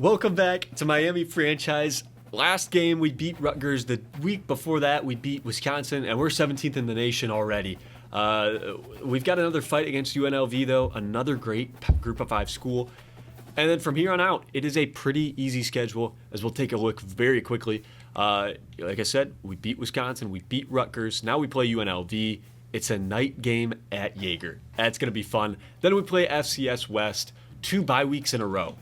Welcome back to Miami franchise. Last game we beat Rutgers. The week before that we beat Wisconsin, and we're 17th in the nation already. We've got another fight against UNLV though, another great Group of 5 school. And then from here on out, it is a pretty easy schedule, as we'll take a look very quickly. Like I said, we beat Wisconsin, we beat Rutgers. Now we play UNLV. It's a night game at Jaeger. That's going to be fun. Then we play FCS West, 2 bye weeks in a row.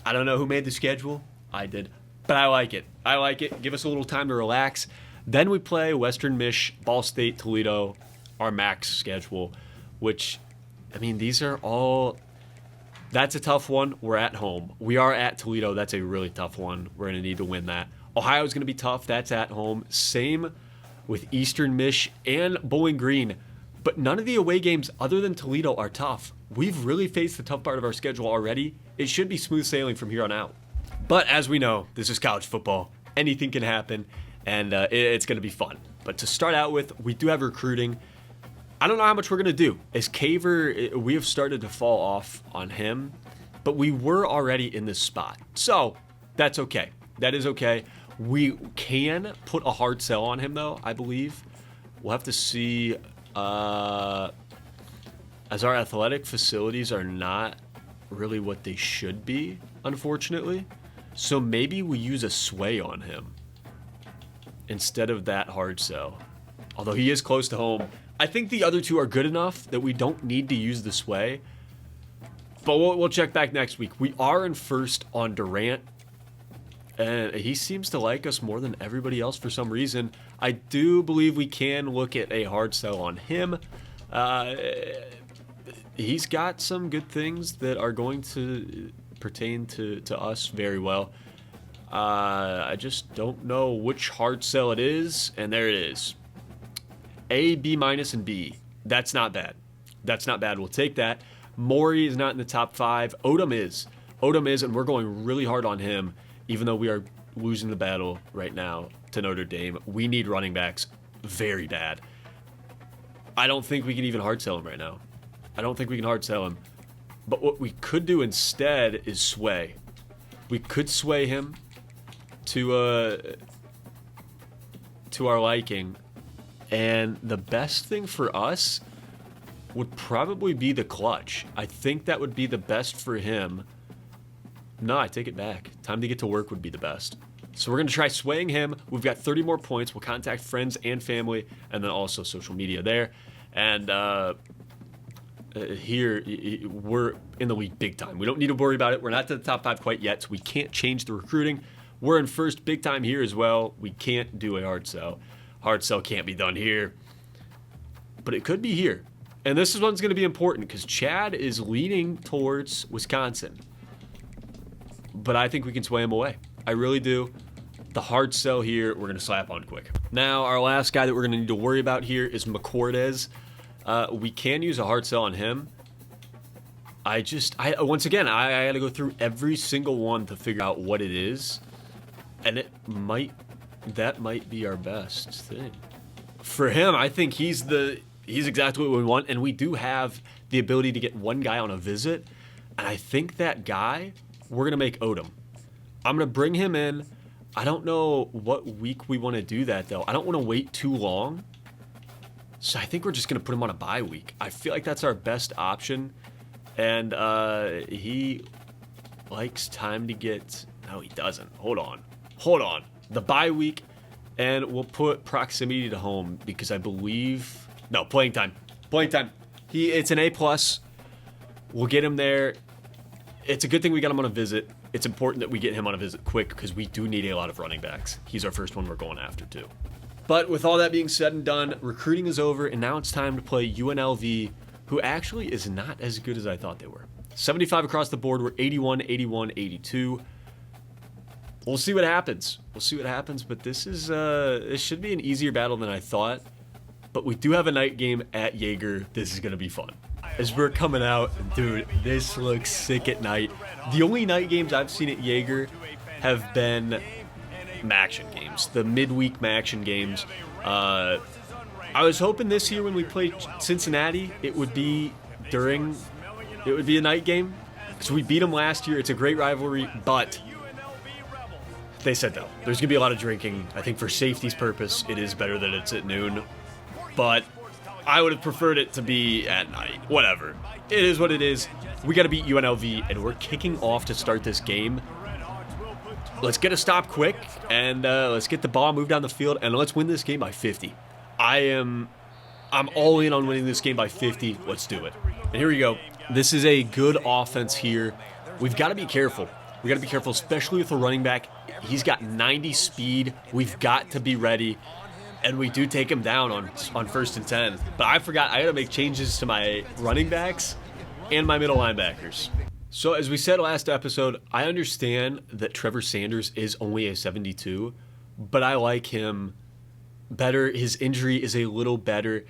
I don't know who made the schedule. I did. But I like it. I like it. Give us a little time to relax. Then we play Western Mich, Ball State, Toledo, our max schedule, which, I mean, these are all... That's a tough one. We're at home. We are at Toledo. That's a really tough one. We're going to need to win that. Ohio's going to be tough. That's at home. Same with Eastern Mich and Bowling Green. But none of the away games other than Toledo are tough. We've really faced the tough part of our schedule already. It should be smooth sailing from here on out. But as we know, this is college football. Anything can happen, and it's going to be fun. But to start out with, we do have recruiting. I don't know how much we're going to do. As Caver, we have started to fall off on him, but we were already in this spot. So that's okay. That is okay. We can put a hard sell on him, though, I believe. We'll have to see, as our athletic facilities are not really what they should be, unfortunately. So maybe we use a sway on him instead of that hard sell. Although he is close to home. I think the other two are good enough that we don't need to use the sway. But we'll check back next week. We are in first on Durant. And he seems to like us more than everybody else for some reason. I do believe we can look at a hard sell on him. He's got some good things that are going to pertain to us very well. I just don't know which hard sell it is. And there it is. A, B minus, and B. That's not bad. That's not bad. We'll take that. Maury is not in the top 5. Odom is. Odom is, and we're going really hard on him, even though we are losing the battle right now to Notre Dame. We need running backs very bad. I don't think we can even hard sell him right now. I don't think we can hard sell him. But what we could do instead is sway. We could sway him to our liking. And the best thing for us would probably be the clutch. I think that would be the best for him. No, I take it back. Time to get to work would be the best. So we're going to try swaying him. We've got 30 more points. We'll contact friends and family, and then also social media there. And here, we're in the league big time. We don't need to worry about it. We're not to the top 5 quite yet, so we can't change the recruiting. We're in first big time here as well. We can't do a hard sell. Hard sell can't be done here. But it could be here. And this is one's going to be important because Chad is leaning towards Wisconsin. But I think we can sway him away. I really do. The hard sell here, we're going to slap on quick. Now, our last guy that we're going to need to worry about here is McCordez. We can use a hard sell on him. Once again, I got to go through every single one to figure out what it is. And that might be our best thing. For him, I think he's exactly what we want. And we do have the ability to get one guy on a visit. And I think that guy... we're going to make Odom. I'm going to bring him in. I don't know what week we want to do that, though. I don't want to wait too long. So I think we're just going to put him on a bye week. I feel like that's our best option. And he likes time to get... no, he doesn't. Hold on. The bye week. And we'll put proximity to home because I believe... no, playing time. It's an A+. We'll get him there. It's a good thing we got him on a visit. It's important that we get him on a visit quick because we do need a lot of running backs. He's our first one we're going after too. But with all that being said and done, recruiting is over, and now it's time to play UNLV, who actually is not as good as I thought they were. 75 across the board. We're 81, 81, 82. We'll see what happens. But this should be an easier battle than I thought. But we do have a night game at Jaeger. This is going to be fun. As we're coming out, dude, this looks sick at night. The only night games I've seen at Jaeger have been Maction games, the midweek Maction games. I was hoping this year when we played Cincinnati, it would be a night game, So we beat them last year. It's a great rivalry, but they said no. There's going to be a lot of drinking. I think for safety's purpose, it is better that it's at noon. But I would have preferred it to be at night. Whatever. It is what it is. We got to beat UNLV, and we're kicking off to start this game. Let's get a stop quick, and let's get the ball moved down the field, and let's win this game by 50. I'm all in on winning this game by 50. Let's do it. And here we go. This is a good offense here. We've got to be careful. We got to be careful, especially with the running back. He's got 90 speed. We've got to be ready. And we do take him down on 1st and 10. But I forgot, I got to make changes to my running backs and my middle linebackers. So as we said last episode, I understand that Trevor Sanders is only a 72, but I like him better. His injury is a little better.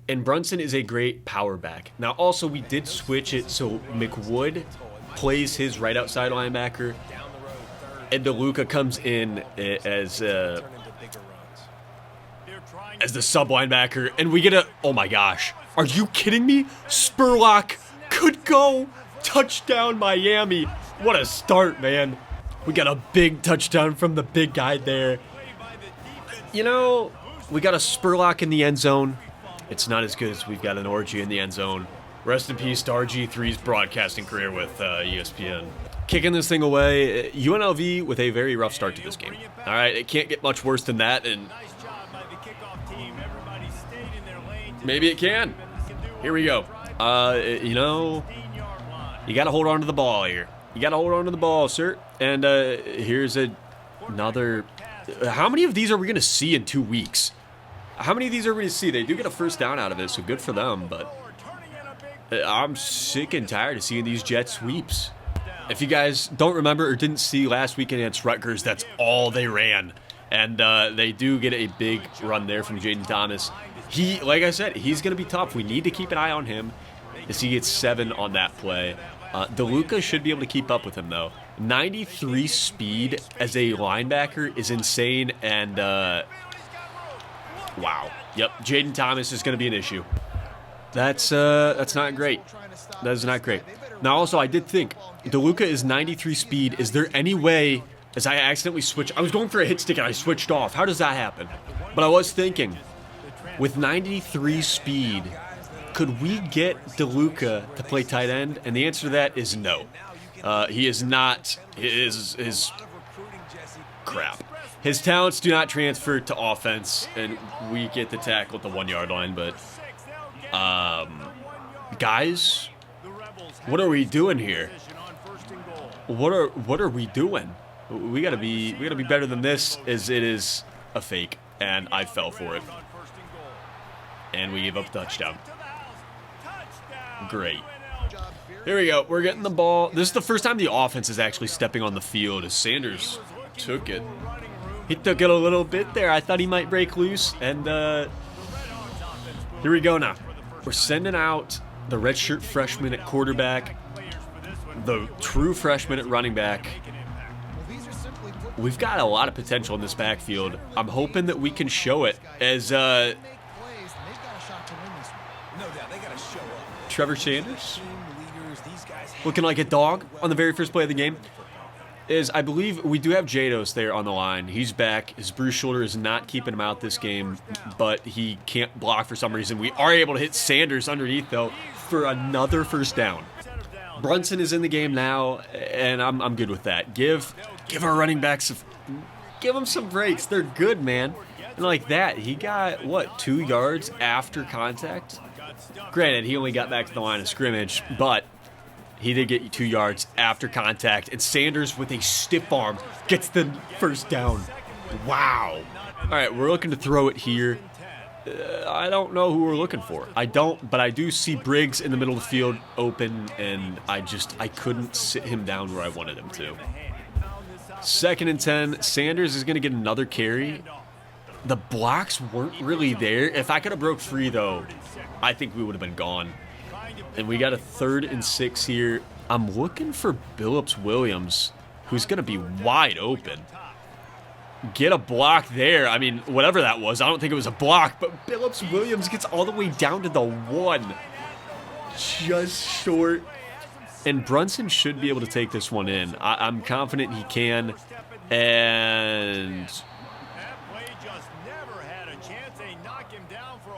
And Brunson is a great power back. Now also we did switch it so McWood plays his right outside linebacker. And DeLuca comes in as the sub linebacker, and we get a, oh my gosh, are you kidding me? Spurlock could go, touchdown Miami. What a start, man. We got a big touchdown from the big guy there. You know, we got a Spurlock in the end zone. It's not as good as we've got an Orgy in the end zone. Rest in peace to RG3's broadcasting career with ESPN. Kicking this thing away, UNLV with a very rough start to this game. All right, it can't get much worse than that, and maybe it can. Here we go. You know, you got to hold on to the ball here. You got to hold on to the ball, sir. And here's another. How many of these are we going to see in 2 weeks? How many of these are we going to see? They do get a first down out of it, so good for them, but I'm sick and tired of seeing these jet sweeps. If you guys don't remember or didn't see last weekend against Rutgers, that's all they ran. And they do get a big run there from Jaden Thomas. He, like I said, he's going to be tough. We need to keep an eye on him as he gets 7 on that play. DeLuca should be able to keep up with him, though. 93 speed as a linebacker is insane. And, wow. Yep, Jaden Thomas is going to be an issue. That's not great. That is not great. Now, also, I did think, DeLuca is 93 speed. Is there any way, as I accidentally switched, I was going for a hit stick and I switched off. How does that happen? But I was thinking, with 93 speed, could we get DeLuca to play tight end? And the answer to that is no. He is not, his crap. His talents do not transfer to offense, and we get the tackle at the 1 yard line, but, guys, what are we doing here? What are we doing? We gotta be better than this, as it is a fake, and I fell for it. And we gave up a touchdown. Great. Here we go. We're getting the ball. This is the first time the offense is actually stepping on the field, as Sanders took it. He took it a little bit there. I thought he might break loose, and here we go now. We're sending out the redshirt freshman at quarterback, the true freshman at running back. We've got a lot of potential in this backfield. I'm hoping that we can show it as Trevor Sanders, looking like a dog on the very first play of the game. I believe we do have Jados there on the line. He's back. His bruised shoulder is not keeping him out this game, but he can't block for some reason. We are able to hit Sanders underneath, though, for another first down. Brunson is in the game now, and I'm good with that. Give our running backs, give them some breaks. They're good, man. And like that, he got, what, 2 yards after contact? Granted, he only got back to the line of scrimmage, but he did get 2 yards after contact, and Sanders with a stiff arm gets the first down. Wow. All right, we're looking to throw it here. I don't know who we're looking for. I don't, but I do see Briggs in the middle of the field open, and I couldn't sit him down where I wanted him to. 2nd and 10. Sanders is going to get another carry. The blocks weren't really there. If I could have broke free, though, I think we would have been gone. And we got a 3rd and 6 here. I'm looking for Billups Williams, who's going to be wide open. Get a block there. I mean, whatever that was, I don't think it was a block, but Billups Williams gets all the way down to the 1. Just short. And Brunson should be able to take this one in. I'm confident he can. And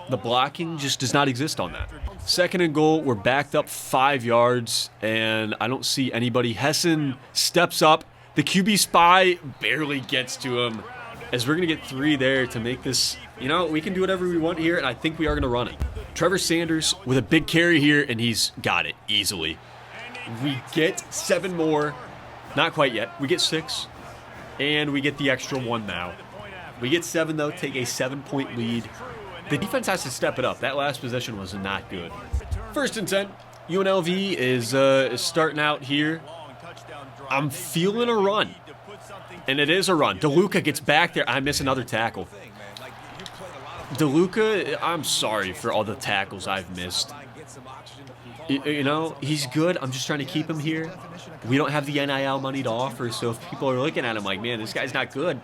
the blocking just does not exist on that. Second and goal, we're backed up 5 yards, and I don't see anybody. Hessen steps up. The QB spy barely gets to him, as we're going to get 3 there to make this, you know, we can do whatever we want here, and I think we are going to run it. Trevor Sanders with a big carry here, and he's got it easily. We get 7 more. Not quite yet. We get 6, and we get the extra 1 now. We get 7, though, take a 7-point lead. The defense has to step it up. That last possession was not good. First and 10. UNLV is starting out here. I'm feeling a run. And it is a run. DeLuca gets back there. I miss another tackle. DeLuca, I'm sorry for all the tackles I've missed. You know, he's good. I'm just trying to keep him here. We don't have the NIL money to offer, so if people are looking at him like, man, this guy's not good,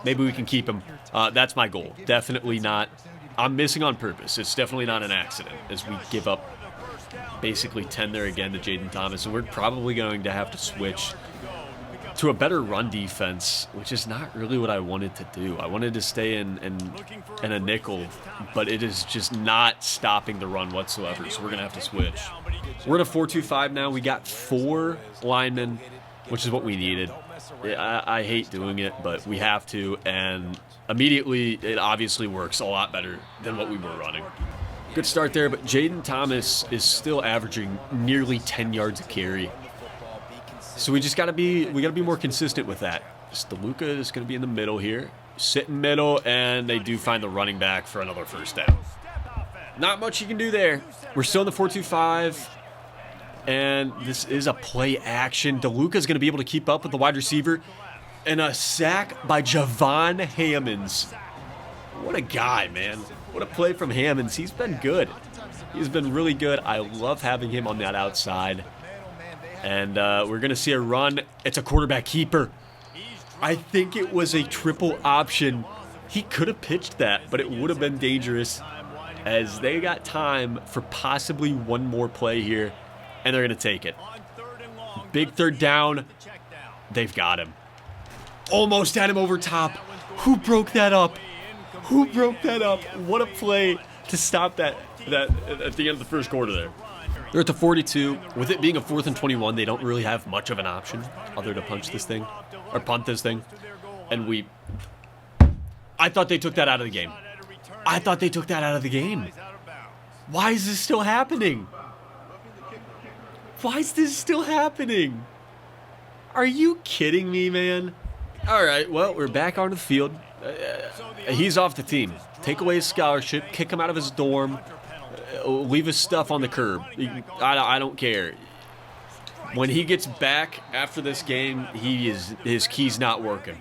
maybe we can keep him. That's my goal. Definitely not. I'm missing on purpose. It's definitely not an accident, as we give up basically 10 there again to Jaden Thomas, and we're probably going to have to switch to a better run defense, which is not really what I wanted to do. I wanted to stay in a nickel, but it is just not stopping the run whatsoever, so we're going to have to switch. We're at a 4-2-5 now. We got 4 linemen, which is what we needed. I hate doing it, but we have to, and immediately it obviously works a lot better than what we were running. Good start there, but Jaden Thomas is still averaging nearly 10 yards a carry. So we gotta be more consistent with that. DeLuca is gonna be in the middle here. Sit in middle, and they do find the running back for another first down. Not much you can do there. We're still in the 4-2-5. And this is a play action. DeLuca's going to be able to keep up with the wide receiver. And a sack by Javon Hammonds. What a guy, man. What a play from Hammonds. He's been good. He's been really good. I love having him on that outside. And we're going to see a run. It's a quarterback keeper. I think it was a triple option. He could have pitched that, but it would have been dangerous, as they got time for possibly one more play here. And they're going to take it. Big third down. They've got him. Almost had him over top. Who broke that up? Who broke that up? What a play to stop that at the end of the first quarter there. They're at the 42. With it being a 4th and 21, they don't really have much of an option other to punch this thing or punt this thing. And I thought they took that out of the game. I thought they took that out of the game. Why is this still happening? Why is this still happening? Are you kidding me, man? All right, well, we're back onto the field. He's off the team. Take away his scholarship, kick him out of his dorm, leave his stuff on the curb. I don't care. When he gets back after this game, his key's not working.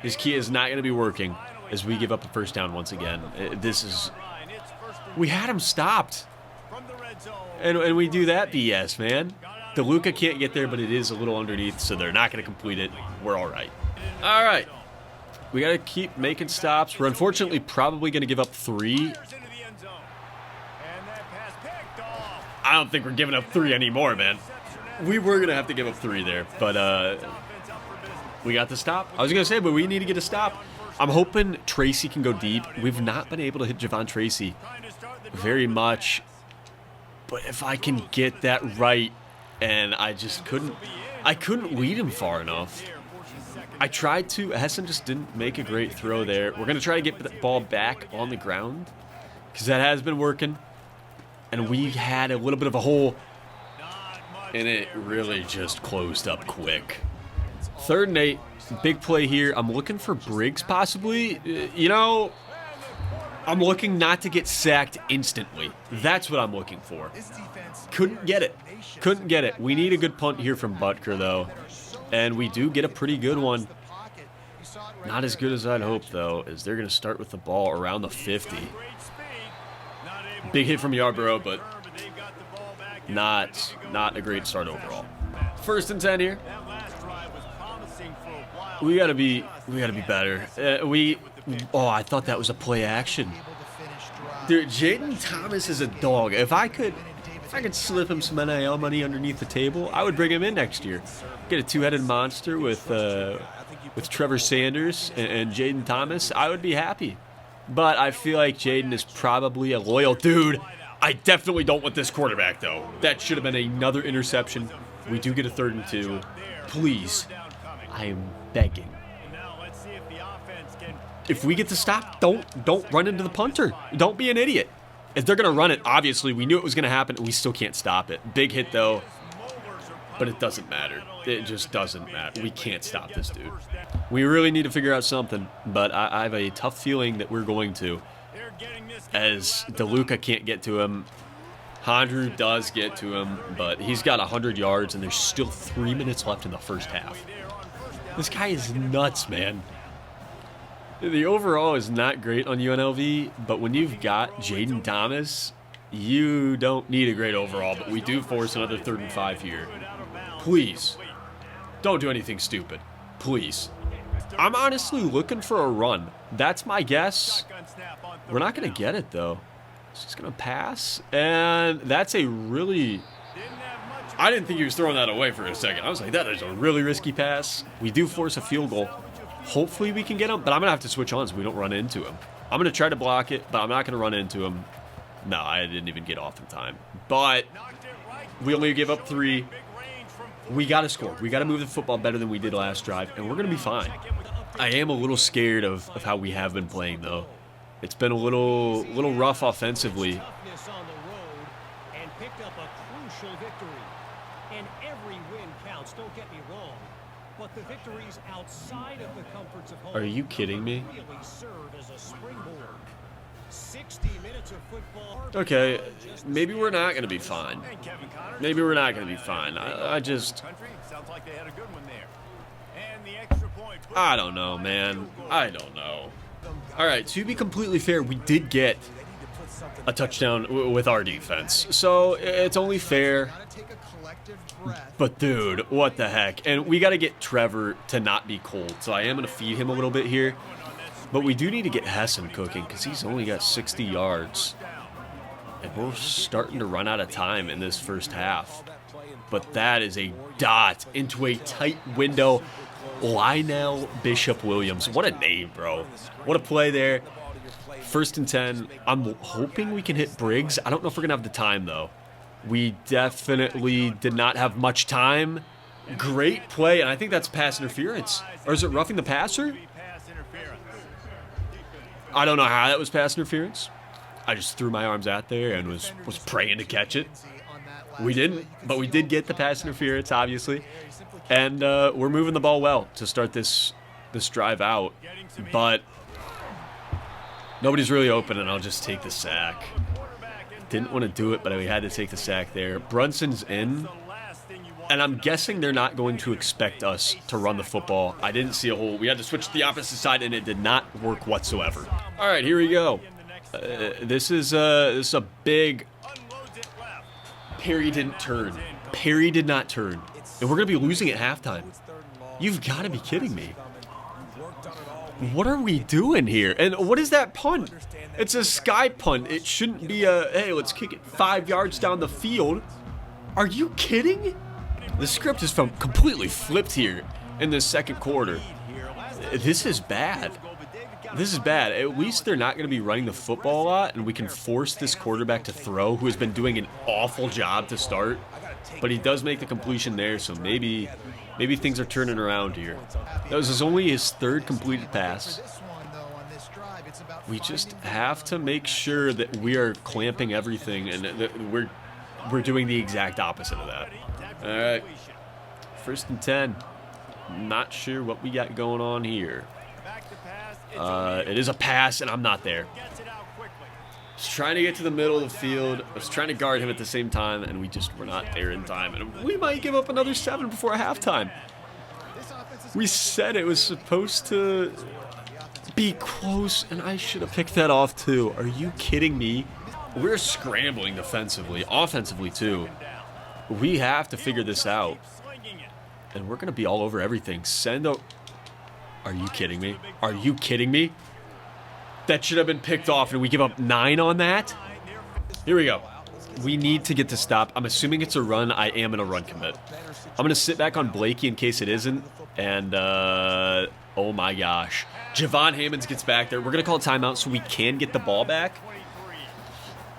His key is not going to be working as we give up a first down once again. We had him stopped. And we do that BS, man. DeLuca can't get there, but it is a little underneath, so they're not going to complete it. We're all right. All right. We got to keep making stops. We're unfortunately probably going to give up 3. I don't think we're giving up 3 anymore, man. We were going to have to give up 3 there, but we got the stop. I was going to say, but we need to get a stop. I'm hoping Tracy can go deep. We've not been able to hit Javon Tracy very much. But if I can get that right, and I couldn't lead him far enough. I tried to. Hessen just didn't make a great throw there. We're going to try to get the ball back on the ground, because that has been working. And we had a little bit of a hole, and it really just closed up quick. 3rd and 8, big play here. I'm looking for Briggs possibly. You know, I'm looking not to get sacked instantly. That's what I'm looking for. Couldn't get it. Couldn't get it. We need a good punt here from Butker, though. And we do get a pretty good one. Not as good as I'd hoped, though, as they're going to start with the ball around the 50. Big hit from Yarborough, but not a great start overall. 1st and 10 here. We gotta be better. I thought that was a play action. Dude, Jaden Thomas is a dog. If I I could slip him some NIL money underneath the table. I would bring him in next year. Get a two-headed monster with Trevor Sanders and Jaden Thomas. I would be happy. But I feel like Jaden is probably a loyal dude. I definitely don't want this quarterback, though. That should have been another interception. We do get a 3rd and 2. Please. I am begging. If we get to stop, don't run into the punter. Don't be an idiot. If they're going to run it, obviously, we knew it was going to happen, and we still can't stop it. Big hit, though. But it doesn't matter. It just doesn't matter. We can't stop this dude. We really need to figure out something, but I have a tough feeling that we're going to. As DeLuca can't get to him. Hondru does get to him, but he's got 100 yards, and there's still 3 minutes left in the first half. This guy is nuts, man. The overall is not great on UNLV, but when you've got Jaden Thomas, you don't need a great overall, but we do force another 3rd and 5 here. Please, don't do anything stupid. Please. I'm honestly looking for a run. That's my guess. We're not going to get it, though. It's just going to pass, and that's a really... I didn't think he was throwing that away for a second. I was like, that is a really risky pass. We do force a field goal. Hopefully we can get him, but I'm going to have to switch on so we don't run into him. I'm going to try to block it, but I'm not going to run into him. No, I didn't even get off in time. But we only give up 3. We got to score. We got to move the football better than we did last drive, and we're going to be fine. I am a little scared of how we have been playing, though. It's been a little rough offensively. Are you kidding me? Okay, maybe we're not going to be fine. Maybe we're not going to be fine. I don't know, man. I don't know. All right, to be completely fair, we did get a touchdown with our defense. So it's only fair. But, dude, what the heck? And we got to get Trevor to not be cold. So I am going to feed him a little bit here. But we do need to get Hessen cooking because he's only got 60 yards. And we're starting to run out of time in this first half. But that is a dot into a tight window. Lionel Bishop Williams. What a name, bro. What a play there. 1st and 10. I'm hoping we can hit Briggs. I don't know if we're going to have the time, though. We definitely did not have much time. Great play, and I think that's pass interference. Or is it roughing the passer? I don't know how that was pass interference. I just threw my arms out there and was praying to catch it. We didn't, but we did get the pass interference, obviously. And we're moving the ball well to start this drive out. But nobody's really open, and I'll just take the sack. Didn't want to do it, but we had to take the sack there. Brunson's in, and I'm guessing they're not going to expect us to run the football. I didn't see a hole. We had to switch to the opposite side, and it did not work whatsoever. All right, here we go. This is a big... Perry didn't turn. Perry did not turn. And we're going to be losing at halftime. You've got to be kidding me. What are we doing here? And what is that punt? It's a sky punt. It shouldn't be a, hey, let's kick it 5 yards down the field. Are you kidding? The script is completely flipped here in the second quarter. This is bad. This is bad. At least they're not going to be running the football a lot, and we can force this quarterback to throw, who has been doing an awful job to start. But he does make the completion there, so maybe things are turning around here. That was only his 3rd completed pass. We just have to make sure that we are clamping everything and that we're doing the exact opposite of that. All right, 1st and 10. Not sure what we got going on here. It is a pass, and I'm not there. I was trying to get to the middle of the field. I was trying to guard him at the same time, and we just were not there in time. And we might give up another 7 before halftime. We said it was supposed to be close, and I should have picked that off too. Are you kidding me? We're scrambling defensively, offensively too. We have to figure this out. And we're going to be all over everything. Are you kidding me? Are you kidding me? That should have been picked off, and we give up 9 on that? Here we go. We need to get to stop. I'm assuming it's a run. I am in a run commit. I'm going to sit back on Blakey in case it isn't. And, oh my gosh. Javon Hammonds gets back there. We're going to call a timeout so we can get the ball back.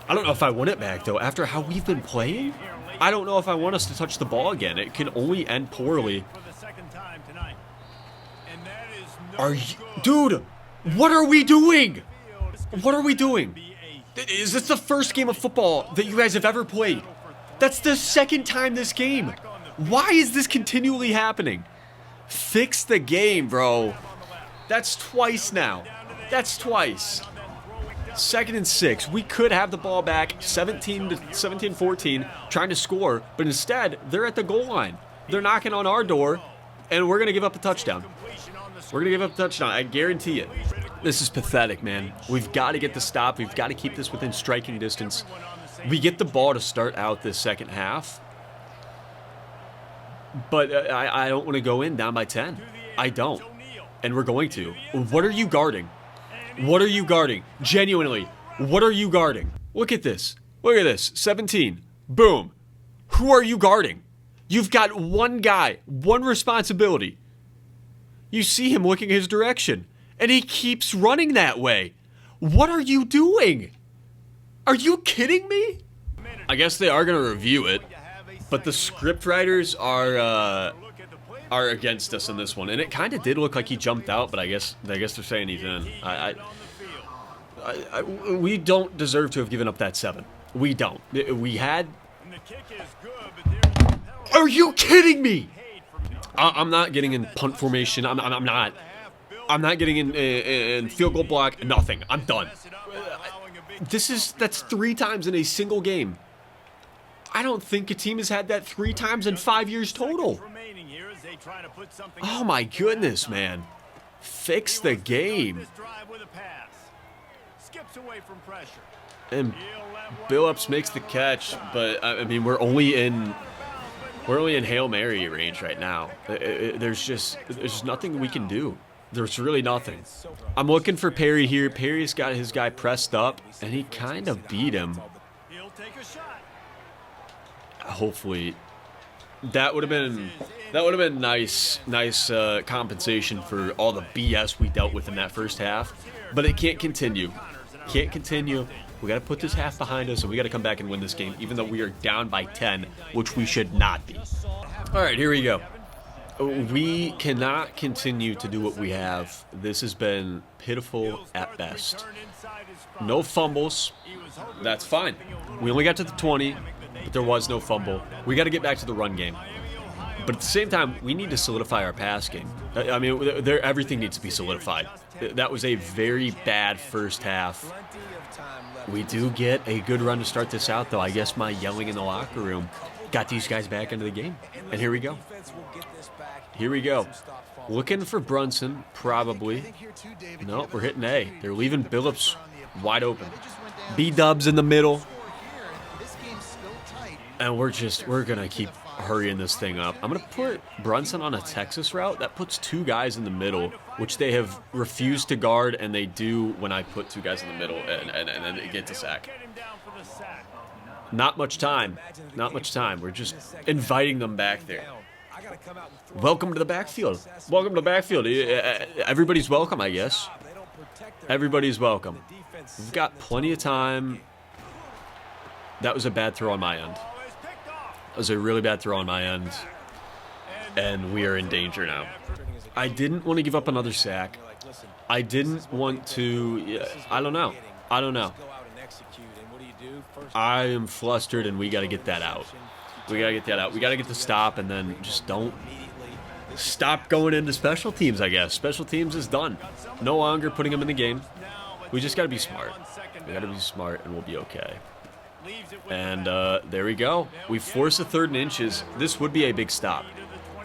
I don't know if I want it back, though. After how we've been playing, I don't know if I want us to touch the ball again. It can only end poorly. Are you... Dude, what are we doing? What are we doing? Is this the first game of football that you guys have ever played? That's the second time this game. Why is this continually happening? Fix the game, bro. That's twice now. That's twice. 2nd and 6. We could have the ball back 17-14, trying to score, but instead, they're at the goal line. They're knocking on our door, and we're going to give up a touchdown. We're going to give up a touchdown. I guarantee it. This is pathetic, man. We've got to get the stop. We've got to keep this within striking distance. We get the ball to start out this second half. But I don't want to go in down by 10. I don't. And we're going to. What are you guarding? What are you guarding? Genuinely, what are you guarding? Look at this. Look at this. 17. Boom. Who are you guarding? You've got one guy, one responsibility. You see him looking his direction, and he keeps running that way. What are you doing? Are you kidding me? I guess they are going to review it, but the script writers are against us in this one, and it kind of did look like he jumped out, but I guess they're saying he's in. We don't deserve to have given up that 7. We don't. We had. Are you kidding me? I'm not getting in punt formation. I'm not. I'm not getting in field goal block. Nothing. I'm done. That's 3 times in a single game. I don't think a team has had that 3 times in 5 years total. Oh my goodness, man. Fix the game. And Billups makes the catch, but I mean we're only in Hail Mary range right now. There's nothing we can do. There's really nothing. I'm looking for Perry here. Perry's got his guy pressed up, and he kind of beat him. Hopefully, that would have been nice compensation for all the BS we dealt with in that first half. But it can't continue. Can't continue. We got to put this half behind us, and we got to come back and win this game, even though we are down by 10, which we should not be. All right, here we go. We cannot continue to do what we have. This has been pitiful at best. No fumbles. That's fine. We only got to the 20, but there was no fumble. We got to get back to the run game. But at the same time, we need to solidify our pass game. I mean, everything needs to be solidified. That was a very bad first half. We do get a good run to start this out, though. I guess my yelling in the locker room got these guys back into the game. And here we go. Here we go. Looking for Brunson, probably. No, we're hitting A. They're leaving Billups wide open. B-dubs in the middle. And we're going to keep hurrying this thing up. I'm going to put Brunson on a Texas route. That puts 2 guys in the middle, which they have refused to guard, and they do when I put 2 guys in the middle, and then it gets a sack. Not much time. Not much time. We're just inviting them back there. Welcome to the backfield. Welcome to the backfield. Everybody's welcome, I guess. Everybody's welcome. We've got plenty of time. That was a bad throw on my end. That was a really bad throw on my end. And we are in danger now. I didn't want to give up another sack. I didn't want to... I don't know. I don't know. I am flustered, and we got to get that out. We got to get that out. We got to get the stop, and then just don't stop going into special teams, I guess. Special teams is done. No longer putting them in the game. We just got to be smart. We got to be smart, and we'll be okay. And there we go. We force a 3rd and inches. This would be a big stop.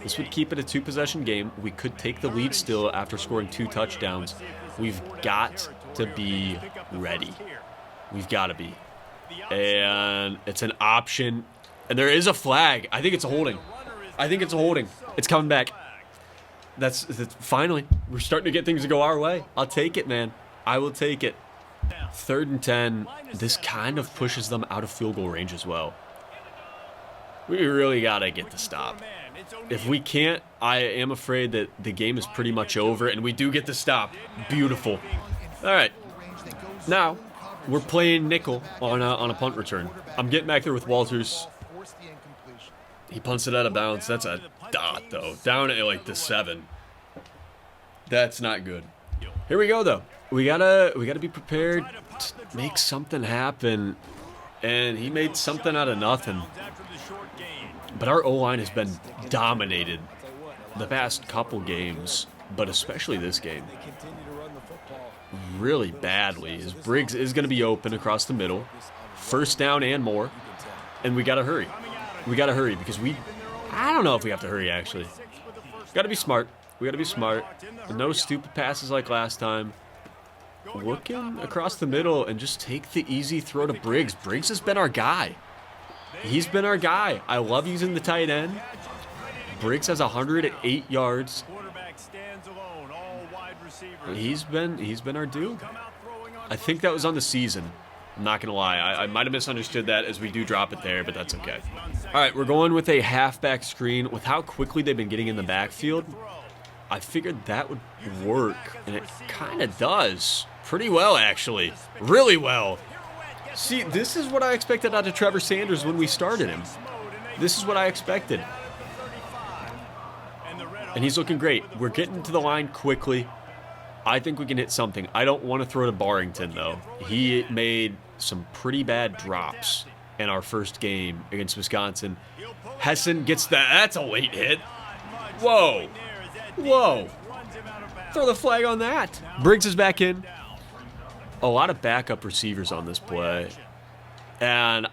This would keep it a 2-possession game. We could take the lead still after scoring 2 touchdowns. We've got to be ready. We've got to be. And it's an option. And there is a flag. I think it's a holding. I think it's a holding. It's coming back. That's finally. We're starting to get things to go our way. I'll take it, man. I will take it. 3rd and 10. This kind of pushes them out of field goal range as well. We really got to get the stop. If we can't, I am afraid that the game is pretty much over, and we do get the stop. Beautiful. All right. Now, we're playing nickel on a punt return. I'm getting back there with Walters. He punts it out of bounds. That's a dot, though. Down at, like, the 7. That's not good. Here we go, though. We gotta be prepared to make something happen. And he made something out of nothing. But our O-line has been dominated the past couple games, but especially this game. Really badly. As Briggs is going to be open across the middle. 1st down and more. And we got to hurry. We got to hurry because I don't know if we have to hurry, actually. Got to be smart. We got to be smart. No stupid passes like last time. Looking across the middle and just take the easy throw to Briggs. Briggs has been our guy. He's been our guy. I love using the tight end. Briggs has 108 yards. He's been our dude. I think that was on the season. I'm not going to lie. I might have misunderstood that as we do drop it there, but that's okay. All right, we're going with a halfback screen. With how quickly they've been getting in the backfield, I figured that would work, and it kind of does. Pretty well, actually. Really well. See, this is what I expected out of Trevor Sanders when we started him. This is what I expected. And he's looking great. We're getting to the line quickly. I think we can hit something. I don't want to throw to Barrington, though. He made some pretty bad drops in our first game against Wisconsin. Hessen gets that. That's a late hit. Whoa. Whoa. Throw the flag on that. Briggs is back in. A lot of backup receivers on this play. And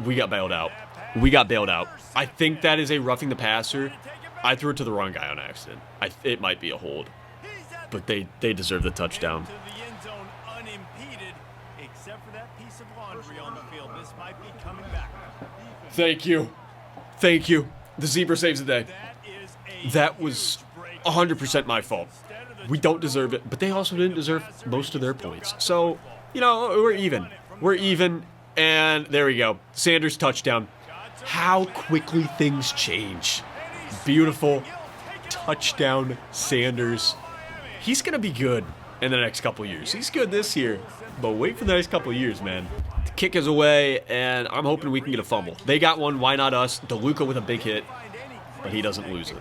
we got bailed out. We got bailed out. I think that is a roughing the passer. I threw it to the wrong guy on accident. It might be a hold. But they deserve the touchdown. Thank you. Thank you. The zebra saves the day. That was 100% my fault. We don't deserve it, but they also didn't deserve most of their points. So, we're even. We're even, and there we go. Sanders touchdown. How quickly things change. Beautiful. Touchdown, Sanders. He's going to be good in the next couple years. He's good this year, but wait for the next couple years, man. The kick is away, and I'm hoping we can get a fumble. They got one. Why not us? DeLuca with a big hit, but he doesn't lose it.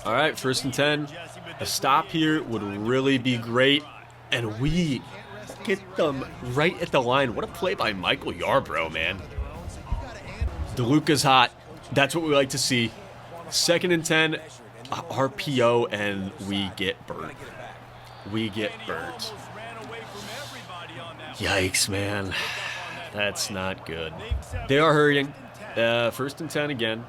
All right, 1st and 10. A stop here would really be great, and we get them right at the line. What a play by Michael Yarbrough, man. DeLuca's hot. That's what we like to see. 2nd and 10, RPO, and we get burnt. We get burnt. Yikes, man. That's not good. They are hurrying. 1st and 10 again.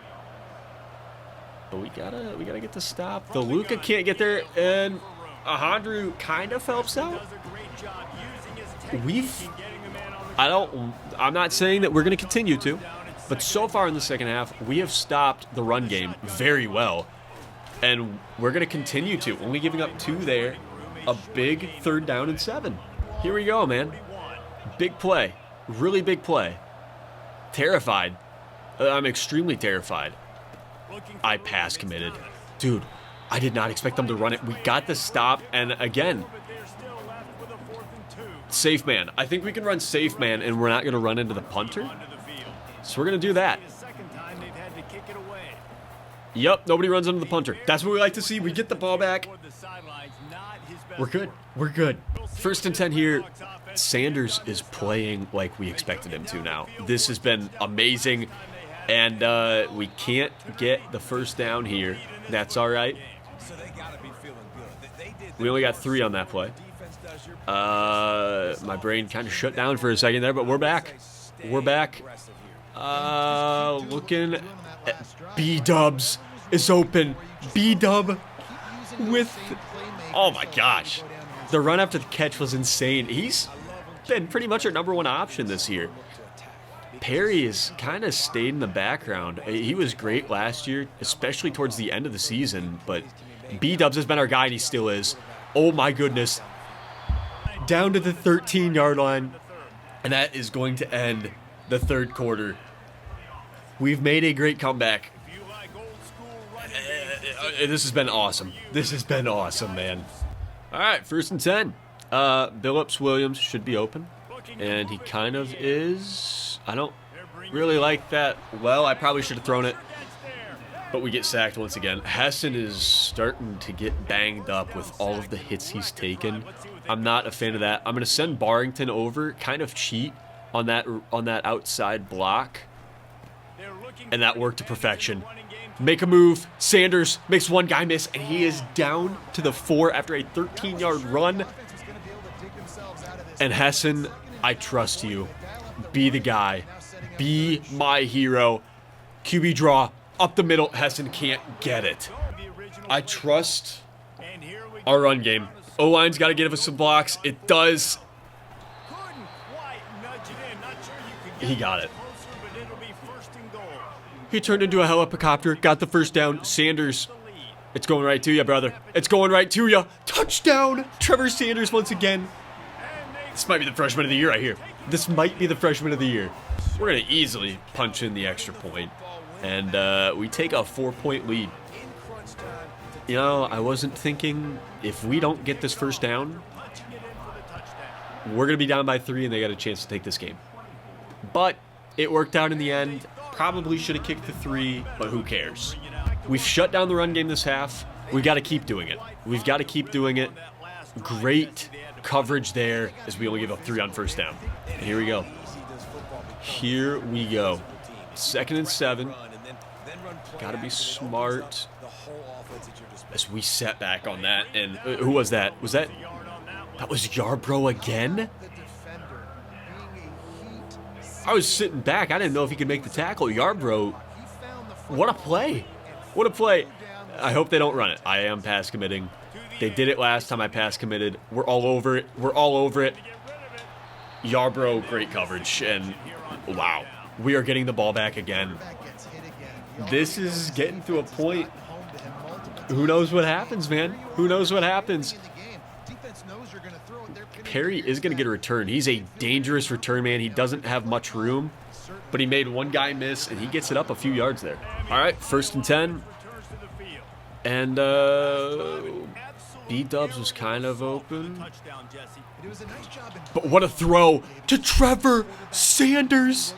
But we gotta get the stop. The Luca can't get there, and Alejandro kind of helps out. I'm not saying that we're gonna continue to, but so far in the second half, we have stopped the run game very well. And we're gonna continue to, only giving up 2 there. A big 3rd down and 7. Here we go, man. Big play. Really big play. Terrified. I'm extremely terrified. I pass committed. Dude, I did not expect them to run it. We got the stop, and again, safe man. I think we can run safe man, and we're not going to run into the punter. So we're going to do that. Yep, nobody runs into the punter. That's what we like to see. We get the ball back. We're good. We're good. 1st and 10 here. Sanders is playing like we expected him to now. This has been amazing. And we can't get the 1st down here. That's all right. We only got 3 on that play. My brain kind of shut down for a second there, but we're back. We're back. Looking at B-Dubs is open. B-Dub with... Oh, my gosh. The run after the catch was insane. He's been pretty much our #1 option this year. Perry has kind of stayed in the background. He was great last year, especially towards the end of the season, but B-Dubs has been our guy, and he still is. Oh, my goodness. down to the 13-yard line, and that is going to end the third quarter. We've made a great comeback. This has been awesome. This has been awesome, man. All right, 1st and 10. Billups Williams should be open, and he kind of is. I don't really like that. Well, I probably should have thrown it, but we get sacked once again. Hessen is starting to get banged up with all of the hits he's taken. I'm not a fan of that. I'm going to send Barrington over, kind of cheat on that outside block, and that worked to perfection. Make a move. Sanders makes one guy miss, and he is down to the 4 after a 13-yard run. And Hessen, I trust you. Be the guy. Be my hero. QB draw. Up the middle. Hessen can't get it. I trust our run game. O-line's got to give us some blocks. It does. He got it. He turned into a helicopter, got the first down. Sanders, it's going right to you, brother. It's going right to you. Touchdown! Trevor Sanders once again. This might be the freshman of the year right here. This might be the freshman of the year. We're going to easily punch in the extra point, and we take a 4-point lead. You know, I wasn't thinking if we don't get this first down, we're going to be down by 3 and they got a chance to take this game. But it worked out in the end. Probably should have kicked the 3, but who cares? We've shut down the run game this half. We got to keep doing it. We've got to keep doing it. Great coverage there as we only give up 3 on first down. And here we go. Here we go. 2nd and 7. Got to be smart as we set back on that. And who was that? That was Yarbrough again? I was sitting back. I didn't know if he could make the tackle. Yarbrough, what a play. What a play. I hope they don't run it. I am pass committing. They did it last time I pass committed. We're all over it. We're all over it. Yarbrough, great coverage. And wow, we are getting the ball back again. This is getting to a point. Who knows what happens, man? Who knows what happens? Perry is going to get a return. He's a dangerous return man. He doesn't have much room, but he made one guy miss, and he gets it up a few yards there. All right, 1st and 10. And B-Dubs was kind of open. But what a throw to Trevor Sanders.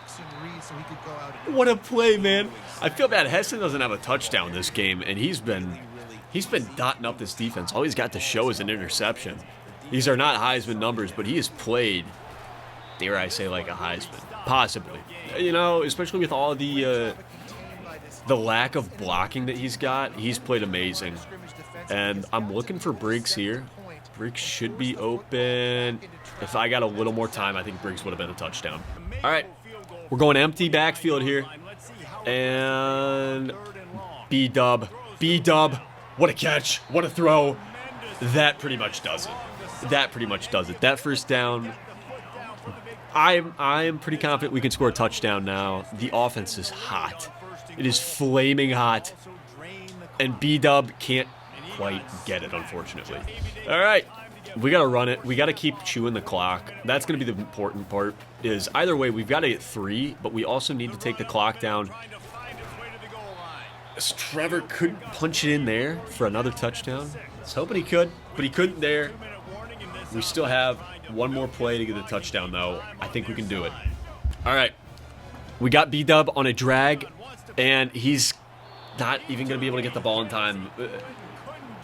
What a play, man. I feel bad Hessen doesn't have a touchdown this game, and he's been dotting up this defense. All he's got to show is an interception. These are not Heisman numbers, but he has played, dare I say, like a Heisman. Possibly. You know, especially with all the lack of blocking that he's got, he's played amazing. And I'm looking for Briggs here. Briggs should be open. If I got a little more time, I think Briggs would have been a touchdown. All right, we're going empty backfield here. And B-Dub. B-Dub. What a catch. What a throw. That pretty much does it. That pretty much does it. That first down, I'm pretty confident we can score a touchdown now. The offense is hot. It is flaming hot. And B-Dub can't quite get it, unfortunately. All right. We got to run it. We got to keep chewing the clock. That's going to be the important part. Is either way, we've got to get 3, but we also need to take the clock down. Trevor couldn't punch it in there for another touchdown. I was hoping he could, but he couldn't there. We still have one more play to get the touchdown, though. I think we can do it. All right. We got B-Dub on a drag, and he's not even going to be able to get the ball in time.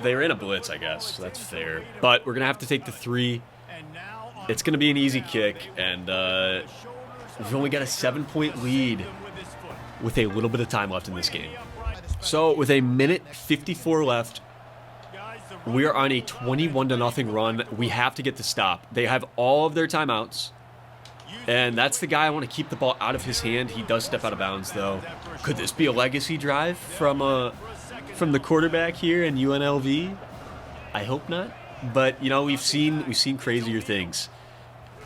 They're in a blitz, I guess. So that's fair. But we're going to have to take the 3. It's going to be an easy kick, and we've only got a 7-point lead with a little bit of time left in this game. So with a minute 54 left, we are on a 21-0 run. We have to get the stop. They have all of their timeouts, and that's the guy I want to keep the ball out of his hand. He does step out of bounds, though. Could this be a legacy drive from the quarterback here in UNLV? I hope not. But you know, we've seen crazier things,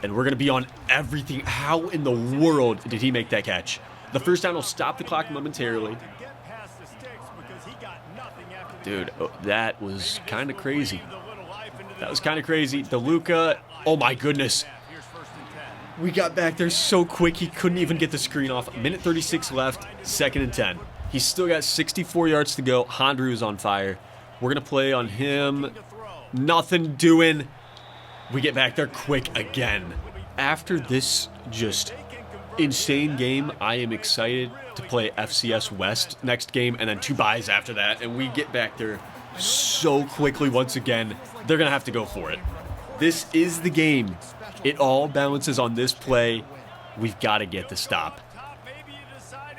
and we're gonna be on everything. How in the world did he make that catch? The first down will stop the clock momentarily. Dude, that was kind of crazy. That was kind of crazy. DeLuca, oh my goodness. We got back there so quick, he couldn't even get the screen off. Minute 36 left, 2nd and 10. He's still got 64 yards to go. Hondru is on fire. We're going to play on him. Nothing doing. We get back there quick again. After this just insane game, I am excited to play FCS West next game and then 2 byes after that. And we get back there so quickly once again. They're going to have to go for it. This is the game. It all balances on this play. We've got to get the stop.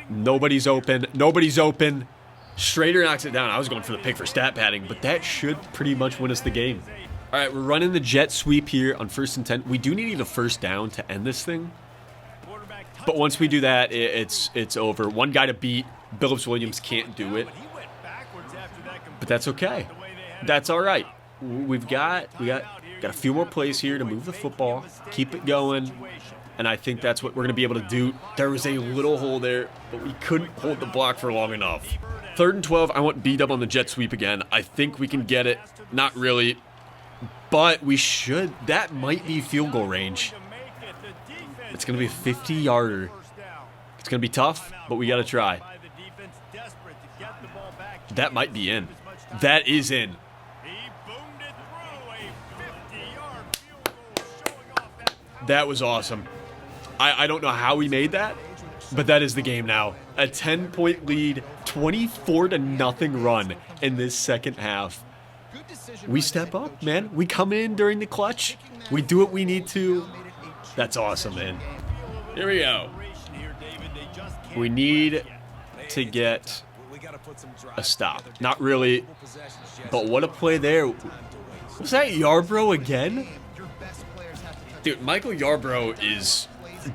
Nobody's open. Nobody's open. Schrader knocks it down. I was going for the pick for stat padding, but that should pretty much win us the game. All right, we're running the jet sweep here on 1st and 10. We do need a first down to end this thing. But once we do that, it's over. One guy to beat. Billups Williams can't do it. But that's okay. That's all right. We got a few more plays here to move the football, keep it going, and I think that's what we're going to be able to do. There was a little hole there, but we couldn't hold the block for long enough. 3rd and 12, I want B-dub on the jet sweep again. I think we can get it. Not really, but we should. That might be field goal range. It's going to be a 50-yarder. It's going to be tough, but we got to try. That might be in. That is in. That was awesome. I don't know how we made that, but that is the game now. A 10-point lead, 24-0 run in this second half. We step up, man. We come in during the clutch. We do what we need to. That's awesome, man. Here we go. We need to get a stop. Not really, but what a play there. Was that Yarbrough again? Dude, Michael Yarbrough is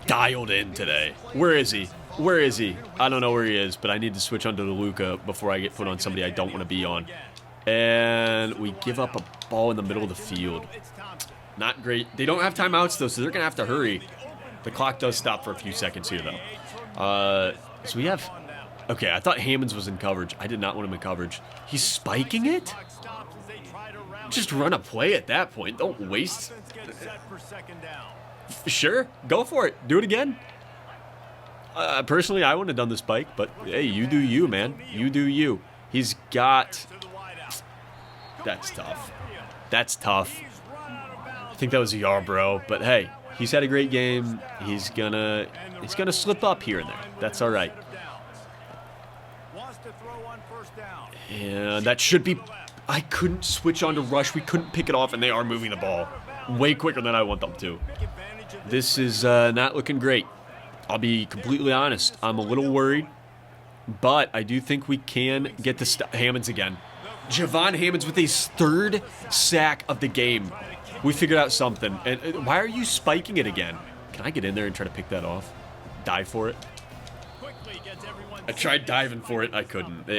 dialed in today. Where is he? Where is he? I don't know where he is, but I need to switch onto DeLuca before I get put on somebody I don't want to be on. And we give up a ball in the middle of the field. Not great. They don't have timeouts, though, so they're going to have to hurry. The clock does stop for a few seconds here, though. So we have... Okay, I thought Hammonds was in coverage. I did not want him in coverage. He's spiking it? Just run a play at that point. Don't waste... Sure, go for it. Do it again. Personally, I wouldn't have done the spike, but hey, you do you, man. You do you. He's got... That's tough. That's tough. I think that was a Yarbrough, but hey, he's had a great game. He's gonna slip up here and there. That's all right. And that should be... I couldn't switch on to rush. We couldn't pick it off, and they are moving the ball way quicker than I want them to. This is not looking great. I'll be completely honest. I'm a little worried, but I do think we can get the Hammonds again. Javon Hammonds with his 3rd sack of the game. We figured out something. And why are you spiking it again? Can I get in there and try to pick that off? Dive for it? I tried diving for it. I couldn't.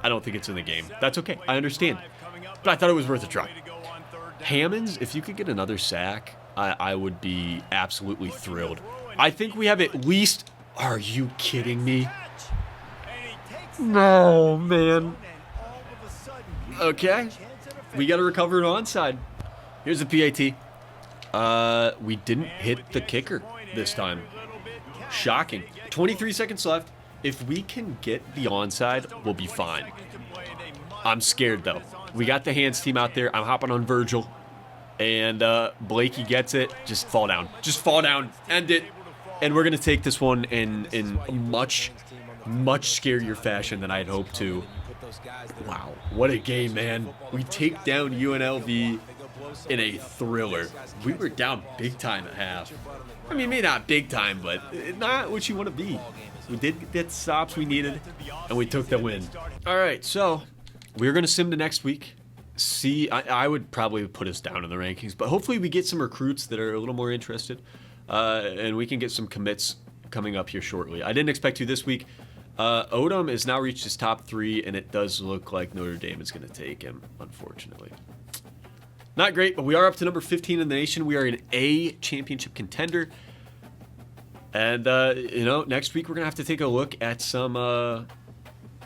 I don't think it's in the game. That's okay. I understand. But I thought it was worth a try. Hammonds, if you could get another sack, I would be absolutely thrilled. I think we have at least... Are you kidding me? No, man. Okay. We got to recover an onside. Here's the PAT. We didn't hit the kicker this time. Shocking. 23 seconds left. If we can get the onside, we'll be fine. I'm scared, though. We got the hands team out there. I'm hopping on Virgil. And Blakey gets it. Just fall down. Just fall down. End it. And we're going to take this one in a much scarier fashion than I had hoped to. Wow. What a game, man. We take down UNLV in a thriller. We were down big time at half. I mean, maybe not big time, but not what you want to be. We did get the stops we needed, and we took the win. All right, so we're going to sim to next week. See, I would probably put us down in the rankings, but hopefully we get some recruits that are a little more interested, and we can get some commits coming up here shortly. I didn't expect to this week. Odom has now reached his top 3, and it does look like Notre Dame is going to take him, unfortunately. Not great, but we are up to number 15 in the nation. We are an A championship contender. And, next week we're going to have to take a look at some of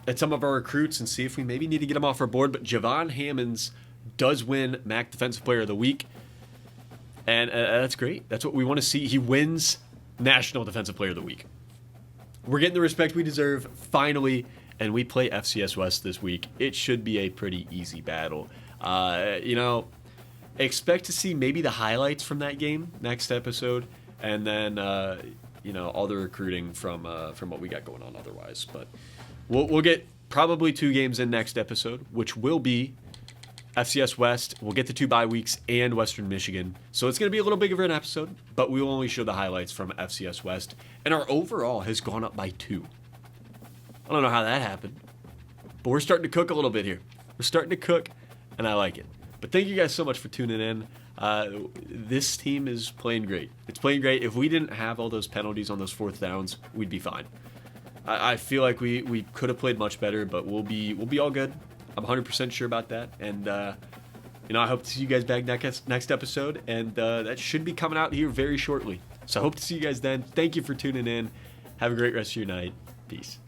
our recruits and see if we maybe need to get them off our board. But Javon Hammonds does win MAC Defensive Player of the Week. And that's great. That's what we want to see. He wins National Defensive Player of the Week. We're getting the respect we deserve, finally, and we play FCS West this week. It should be a pretty easy battle. Expect to see maybe the highlights from that game next episode, and then, all the recruiting from what we got going on otherwise. But we'll get probably 2 games in next episode, which will be FCS West. We'll get the 2 bye weeks and Western Michigan. So it's going to be a little bigger of an episode, but we will only show the highlights from FCS West. And our overall has gone up by 2. I don't know how that happened, but we're starting to cook a little bit here. We're starting to cook, and I like it. But thank you guys so much for tuning in. This team is playing great. It's playing great. If we didn't have all those penalties on those 4th downs, we'd be fine. I feel like we could have played much better, but we'll be all good. I'm 100% sure about that. And, I hope to see you guys back next episode. And that should be coming out here very shortly. So I hope to see you guys then. Thank you for tuning in. Have a great rest of your night. Peace.